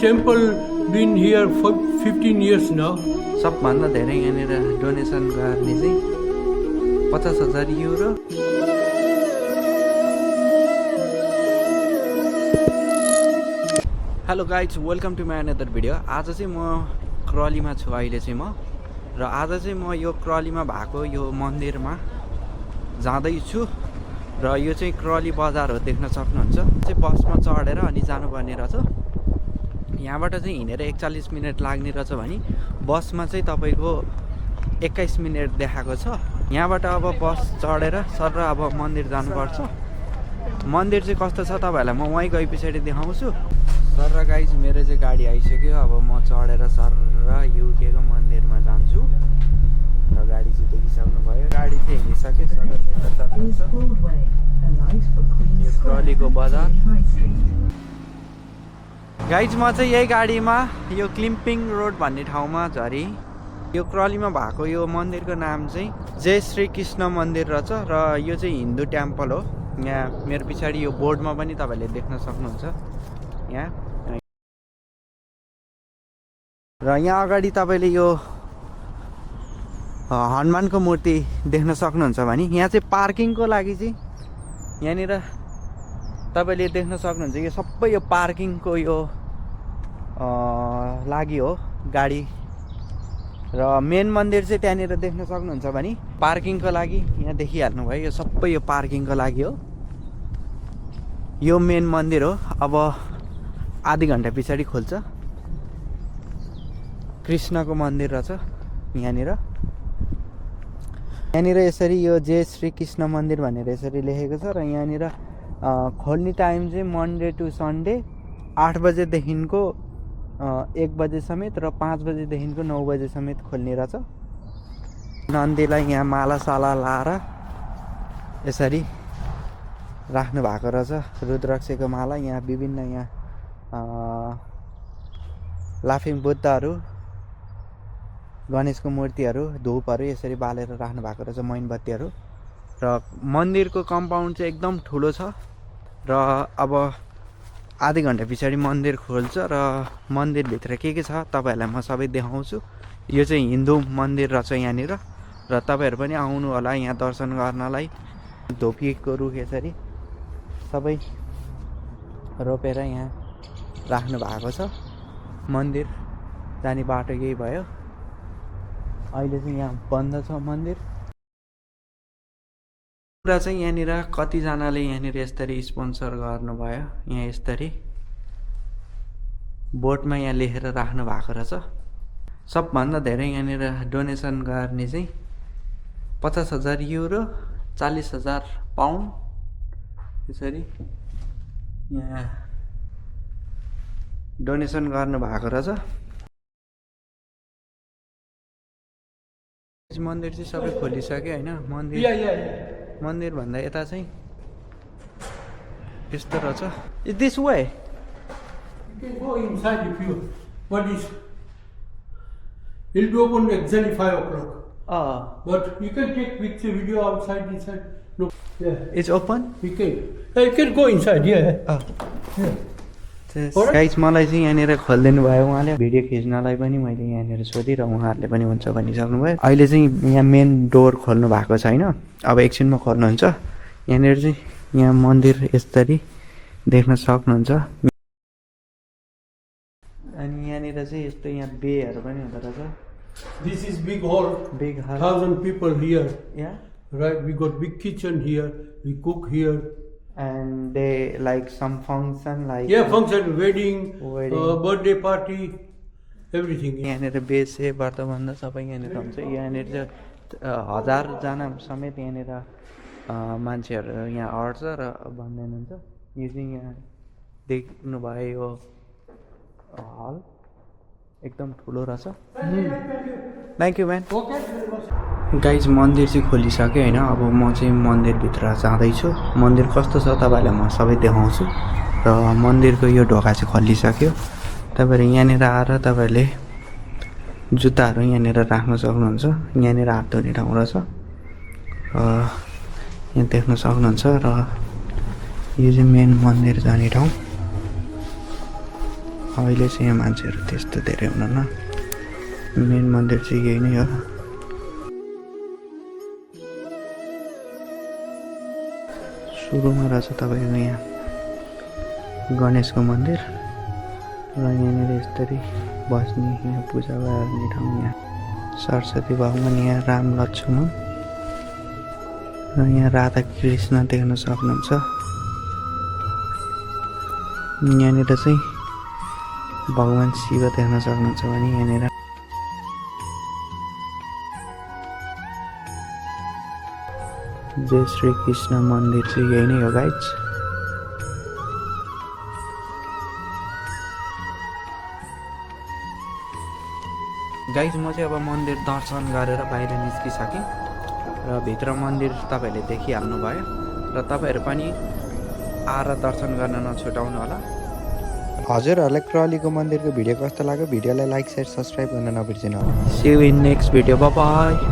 Temple been here for 15 years now. सबभन्दा धेरै यहाँनिर डोनेसन गर्ने चाहिँ 50,000 euro. Hello guys, welcome to my another video. आज चाहिँ म क्रलीमा छु अहिले चाहिँ म, र आज चाहिँ म यो क्रलीमा भएको यो मन्दिरमा जाँदैछु। र यो चाहिँ क्रली बजार हो, देख्न सक्नुहुन्छ। चाहिँ बसमा चढेर अनि जानुपर्ने रहेछ। यहाँबाट चाहिँ हिँडेर 41 मिनट लाग्ने रहेछ भने बसमा चाहिँ तपाईँको 21 मिनट देखाएको छ। यहाँबाट अब बस चढेर सर अब मन्दिर जानुपर्छ। मन्दिर चाहिँ कस्तो छ तपाईँहरूलाई म वहीँ गए पछाडि देखाउँछु। सर र गाइज मेरो चाहिँ गाडी आइसक्यो। अब म चढेर सर र युकेको मन्दिरमा जान्छु। र गाडी चाहिँ देखिसक्नु भयो, गाडी चाहिँ हिँडिसक्यो। यो क्रलीको बजार। गाइज म चाहिँ यही गाडीमा यो क्लिम्पिङ रोड भन्ने ठाउँमा झरेँ। यो क्रलीमा भएको यो मन्दिरको नाम चाहिँ जय श्री कृष्ण मन्दिर रहेछ। र यो चाहिँ हिन्दू टेम्पल हो। यहाँ मेरो पछाडि यो बोर्डमा पनि तपाईँले देख्न सक्नुहुन्छ यहाँ। र यहाँ अगाडि तपाईँले यो हनुमानको मूर्ति देख्न सक्नुहुन्छ भने यहाँ चाहिँ पार्किङको लागि चाहिँ यहाँनिर तपाईँले देख्न सक्नुहुन्छ। यो सबै यो पार्किङको यो लागि हो गाडी। र मेन मन्दिर चाहिँ त्यहाँनिर देख्न सक्नुहुन्छ भने पार्किङको लागि यहाँ देखिहाल्नु भयो। यो सबै यो पार्किङको लागि हो। यो मेन मन्दिर हो। अब आधी घन्टा पछाडि खोल्छ। कृष्णको मन्दिर रहेछ यहाँनिर। यहाँनिर यसरी यो जय श्री कृष्ण मन्दिर भनेर यसरी लेखेको छ। र यहाँनिर खोल्ने टाइम चाहिँ मन्डे टु सन्डे 8 बजेदेखिको 1 बजे समेत र 5 बजेदेखिको 9 बजे समेत खोल्ने रहेछ। नन्दीलाई यहाँ मालासाला लाएर यसरी राख्नु भएको रहेछ। रुद्राक्षको माला, यहाँ विभिन्न यहाँ लाफिङ बुद्धहरू, गणेशको मूर्तिहरू, धूपहरू यसरी बालेर राख्नु भएको रहेछ, मोमबत्तीहरू। र मन्दिरको कम्पाउन्ड चाहिँ एकदम ठुलो छ। र अब आधी घन्टा पछाडि मन्दिर खोल्छ। र मन्दिरभित्र के छ तपाईँहरूलाई म सबै देखाउँछु। यो चाहिँ हिन्दू मन्दिर रहेछ यहाँनिर। र तपाईँहरू पनि आउनु होला यहाँ दर्शन गर्नलाई। धोपीको रुख यसरी सबै रोपेर यहाँ राख्नु भएको छ। मन्दिर जाने बाटो यही भयो। अहिले चाहिँ यहाँ बन्द छ मन्दिर। पुरा चाहिँ यहाँनिर कतिजनाले यहाँनिर यसरी स्पोन्सर गर्नुभयो। यहाँ यसरी बोर्डमा यहाँ लेखेर राख्नु भएको रहेछ। सबभन्दा धेरै यहाँनिर डोनेसन गर्ने चाहिँ 50,000 युरो, 40,000 पाउन्ड यसरी यहाँ डोनेसन गर्नु भएको रहेछ। मन्दिर चाहिँ सबै खोलिसक्यो होइन। मन्दिर भन्दा यता चाहिँ यस्तो रहेछ। Is this way? You can go inside if you. What is? It'll be open exactly 5 o'clock. But you can take picture, video outside, inside. No. Yeah. It's open? You can. You can go inside. Yeah. Yeah. Guys मलाई चाहिँ यहाँनिर खोलिदिनु भयो उहाँले। Video खिच्नलाई पनि मैले यहाँनिर सोधेँ र उहाँहरूले पनि हुन्छ भनिसक्नुभयो। अहिले चाहिँ यहाँ मेन डोर खोल्नु भएको छैन। अब एकछिनमा खोल्नुहुन्छ। यहाँनिर चाहिँ यहाँ मन्दिर यसरी देख्न सक्नुहुन्छ। अनि यहाँनिर चाहिँ यस्तो यहाँ बेहरू पनि हुँदो रहेछ। This is big hall. Big hall. 1,000 people here. Yeah. Right. We got big kitchen here. We cook here. And they like some function like Yeah, function, wedding. Birthday party, everything. यहाँनिर बेसे व्रतबन्ध सबै यहाँनिर हुन्छ। यहाँनिर चाहिँ 1000जना समेत यहाँनिर मान्छेहरू यहाँ अट्छ र भन्दैन हुन्छ। यो चाहिँ यहाँ देख्नुभयो यो हल एकदम ठुलो रहेछ। Thank you man. गाइज मन्दिर चाहिँ खोलिसक्यो होइन। अब म चाहिँ मन्दिरभित्र जाँदैछु। मन्दिर कस्तो छ तपाईँहरूलाई म सबै देखाउँछु। र मन्दिरको यो ढोका चाहिँ खोलिसक्यो। तपाईँहरू यहाँनिर आएर तपाईँहरूले जुत्ताहरू यहाँनिर राख्न सक्नुहुन्छ। यहाँनिर हात धुने ठाउँ रहेछ। यहाँ देख्न सक्नुहुन्छ। र यो चाहिँ मेन मन्दिर जाने ठाउँ। अहिले चाहिँ यहाँ मान्छेहरू त्यस्तो धेरै हुनुहुन्न मेन मन्दिर चाहिँ यही नै हो सुरुमा रहेछ तपाईँको यहाँ गणेशको मन्दिर र यहाँनिर यसरी बस्ने यहाँ पूजा गर्ने ठाउँ यहाँ सरस्वती भगवान् यहाँ राम लक्ष्मण र यहाँ राधा कृष्ण देख्न सक्नुहुन्छ यहाँनिर चाहिँ भगवान् शिव देख्न सक्नुहुन्छ भने यहाँनिर जय श्री कृष्ण मन्दिर चाहिँ यही नै हो गाइज गाइज म चाहिँ अब मन्दिर दर्शन गरेर बाहिर निस्किसकेँ र भित्र मन्दिर तपाईँहरूले देखिहाल्नु भयो र तपाईँहरू पनि आएर दर्शन गर्न नछुटाउनु होला हजुरहरूलाई क्रलीको मन्दिरको भिडियो कस्तो लाग्यो भिडियोलाई लाइक शेयर सब्सक्राइब गर्न नबिर्सिनु होला see you in next video bye by